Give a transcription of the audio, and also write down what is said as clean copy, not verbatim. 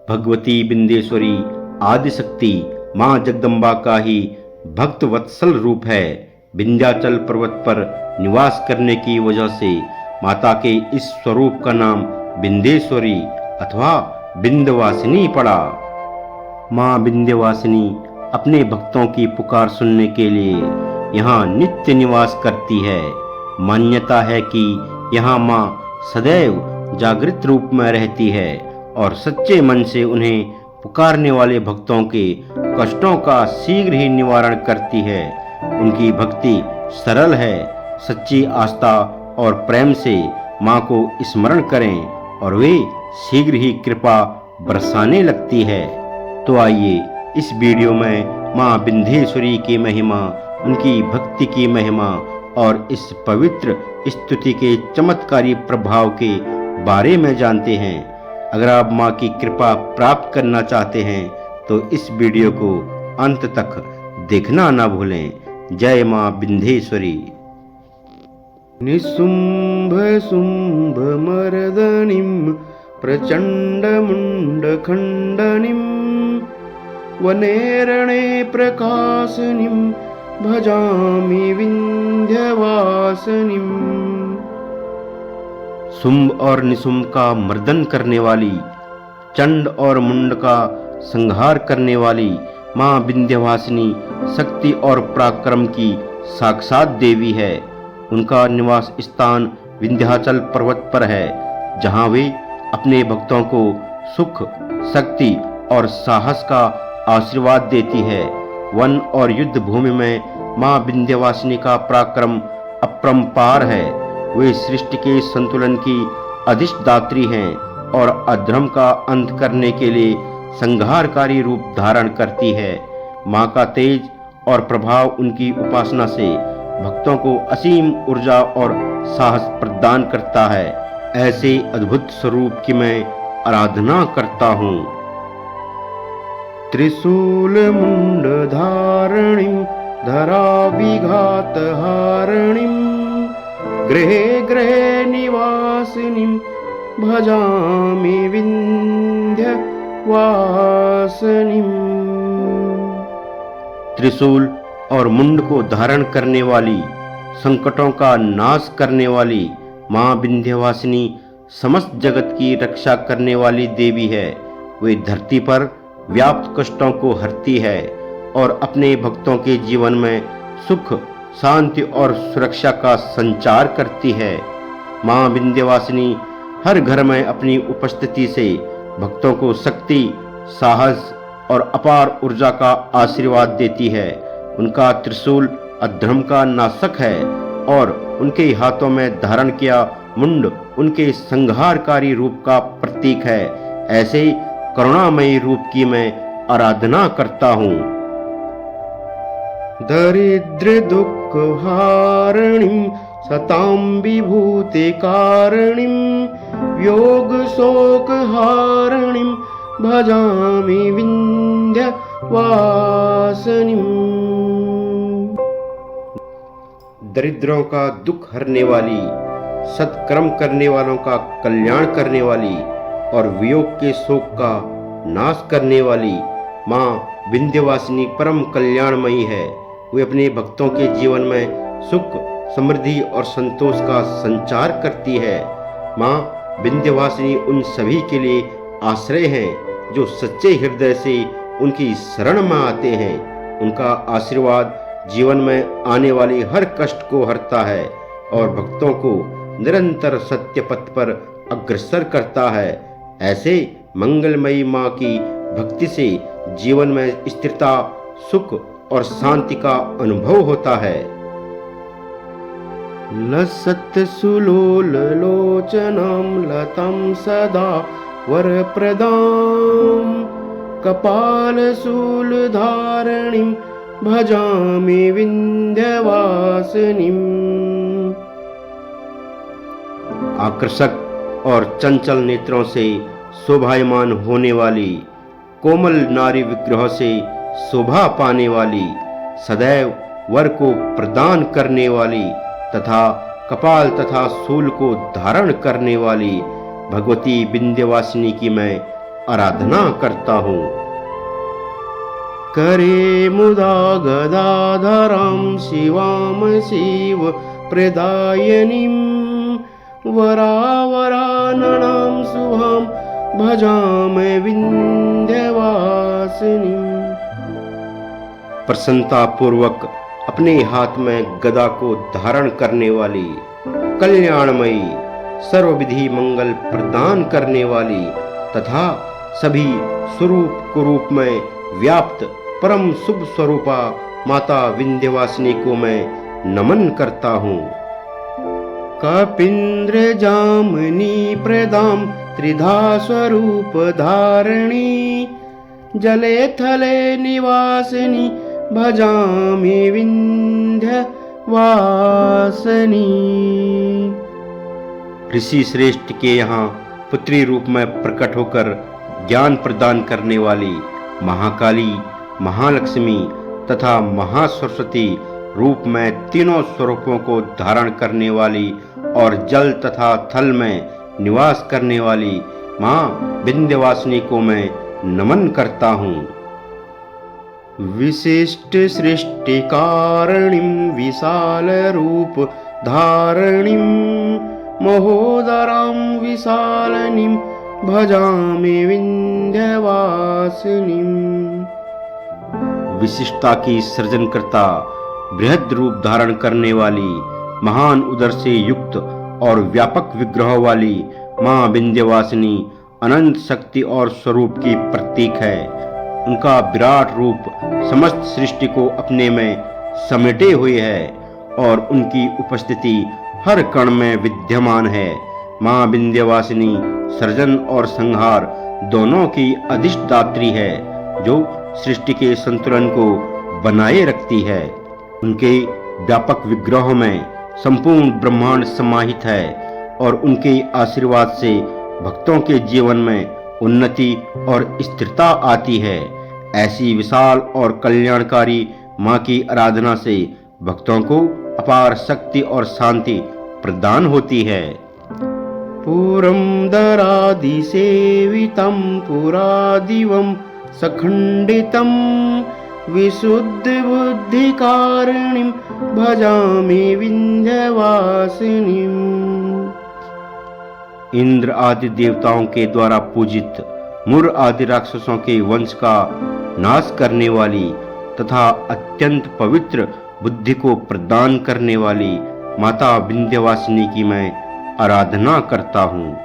भगवती बिंदेश्वरी आदिशक्ति मां जगदम्बा का ही भक्त वत्सल रूप है। विंध्याचल पर्वत पर निवास करने की वजह से माता के इस स्वरूप का नाम बिंदेश्वरी अथवा विंध्यवासिनी पड़ा। मां विंध्यवासिनी अपने भक्तों की पुकार सुनने के लिए यहाँ नित्य निवास करती है। मान्यता है कि यहाँ मां सदैव जागृत रूप में रहती है और सच्चे मन से उन्हें पुकारने वाले भक्तों के कष्टों का शीघ्र ही निवारण करती है। उनकी भक्ति सरल है। सच्ची आस्था और प्रेम से मां को स्मरण करें और वे शीघ्र ही कृपा बरसाने लगती है। तो आइए इस वीडियो में मां विंध्येश्वरी की महिमा, उनकी भक्ति की महिमा और इस पवित्र स्तुति के चमत्कारी प्रभाव के बारे में जानते हैं। अगर आप मां की कृपा प्राप्त करना चाहते हैं तो इस वीडियो को अंत तक देखना ना भूलें। जय मां विंध्येश्वरी। निशुंभ शुंभ मर्दनीं प्रचंड मुंड खंडनीं वनेरणे प्रकाशनीं भजामि विंध्यवासिनीं। शुंभ और निशुंभ का मर्दन करने वाली, चंड और मुंड का संहार करने वाली मां विंध्यवासिनी शक्ति और पराक्रम की साक्षात देवी है। उनका निवास स्थान विंध्याचल पर्वत पर है, जहां वे अपने भक्तों को सुख, शक्ति और साहस का आशीर्वाद देती है। वन और युद्ध भूमि में मां विंध्यवासिनी का पराक्रम अपरंपार है। वे सृष्टि के संतुलन की अधिष्ठात्री हैं और अधर्म का अंत करने के लिए संहारकारी रूप धारण करती है। मां का तेज और प्रभाव उनकी उपासना से भक्तों को असीम ऊर्जा और साहस प्रदान करता है। ऐसे अद्भुत स्वरूप की मैं आराधना करता हूँ। त्रिशूल मुंड धारणीं धरा विघात हारणीं गृहे गृहे निवासिनीं भजामि विंध्यवासिनीं। त्रिशूल और मुंड को धारण करने वाली, संकटों का नाश करने वाली मां विंध्यवासिनी समस्त जगत की रक्षा करने वाली देवी है। वे धरती पर व्याप्त कष्टों को हरती है और अपने भक्तों के जीवन में सुख, शांति और सुरक्षा का संचार करती है। मां विंध्यवासिनी हर घर में अपनी उपस्थिति से भक्तों को शक्ति, साहस और अपार ऊर्जा का आशीर्वाद देती है। उनका त्रिशूल अधर्म का नाशक है और उनके हाथों में धारण किया मुंड उनके संहारकारी रूप का प्रतीक है। ऐसे करुणामयी रूप की मैं आराधना करता हूँ। दरिद्र दुख हारणीं सतां विभूति कारणीं योग शोक हारणीं भजामि विंध्यवासिनीं। दरिद्रों का दुख हरने वाली, सत्कर्म करने वालों का कल्याण करने वाली और वियोग के शोक का नाश करने वाली मां विंध्यवासिनी परम कल्याणमयी है। वे अपने भक्तों के जीवन में सुख, समृद्धि और संतोष का संचार करती है। मां विंध्यवासिनी उन सभी के लिए आश्रय हैं जो सच्चे हृदय से उनकी शरण में आते हैं। उनका आशीर्वाद जीवन में आने वाली हर कष्ट को हरता है और भक्तों को निरंतर सत्य पथ पर अग्रसर करता है। ऐसे मंगलमयी मां की भक्ति से जीवन में स्थिरता, सुख और शांति का अनुभव होता है। लसत सुलोल लोचनां लतां सदा वरप्रदां कपालशूल धारणीं भजामि विंध्यवासिनीं। आकर्षक और चंचल नेत्रों से शोभायमान होने वाली, कोमल नारी विग्रह से शोभा पाने वाली, सदैव वर को प्रदान करने वाली तथा कपाल तथा शूल को धारण करने वाली भगवती विंध्यवासिनी की मैं आराधना करता हूँ। करे मुदा गदाधरां शिवां शिव प्रदायिनीं वरावराननां शुभां भजामि विंध्यवासिनीं। प्रसन्नता पूर्वक अपने हाथ में गदा को धारण करने वाली, कल्याणमयी, सर्वविधि मंगल प्रदान करने वाली तथा सभी स्वरूप कुरूप में व्याप्त परम शुभ स्वरूपा माता विंध्यवासिनी को मैं नमन करता हूँ। कपीन्द्र जामिनी प्रदां त्रिधा स्वरूप धारिणी जले थले निवासिनी भजामि विंध्यवासिनी। ऋषि श्रेष्ठ के यहाँ पुत्री रूप में प्रकट होकर ज्ञान प्रदान करने वाली महाकाली, महालक्ष्मी तथा महासरस्वती रूप में तीनों स्वरूपों को धारण करने वाली और जल तथा थल में निवास करने वाली माँ विंध्यवासिनी को मैं नमन करता हूँ। विशिष्ट सृष्टि कारणीं विशाल रूप धारणीं महोदरां विशालिनीं भजामि विंध्यवासिनीं। विशिष्टता की सृजनकर्ता, बृहद रूप धारण करने वाली, महान उदर से युक्त और व्यापक विग्रह वाली माँ विंध्यवासिनी अनंत शक्ति और स्वरूप की प्रतीक है। उनका विराट रूप समस्त सृष्टि को अपने में समेटे हुए है और उनकी उपस्थिति हर कण में विद्यमान है। माँ विंध्यवासिनी सृजन और संहार दोनों की अधिष्ठात्री है, जो सृष्टि के संतुलन को बनाए रखती है। उनके व्यापक विग्रहों में संपूर्ण ब्रह्मांड समाहित है और उनके आशीर्वाद से भक्तों के जीवन में उन्नति और स्थिरता आती है। ऐसी विशाल और कल्याणकारी माँ की आराधना से भक्तों को अपार शक्ति और शांति प्रदान होती है। पुरंदरादिसेवितं पुरादिवं सखंडितं विशुद्धबुद्धिकारिणीं भजामि विंध्यवासिनीं। इंद्र आदि देवताओं के द्वारा पूजित, मुर आदि राक्षसों के वंश का नाश करने वाली तथा अत्यंत पवित्र बुद्धि को प्रदान करने वाली माता विंध्यवासिनी की मैं आराधना करता हूँ।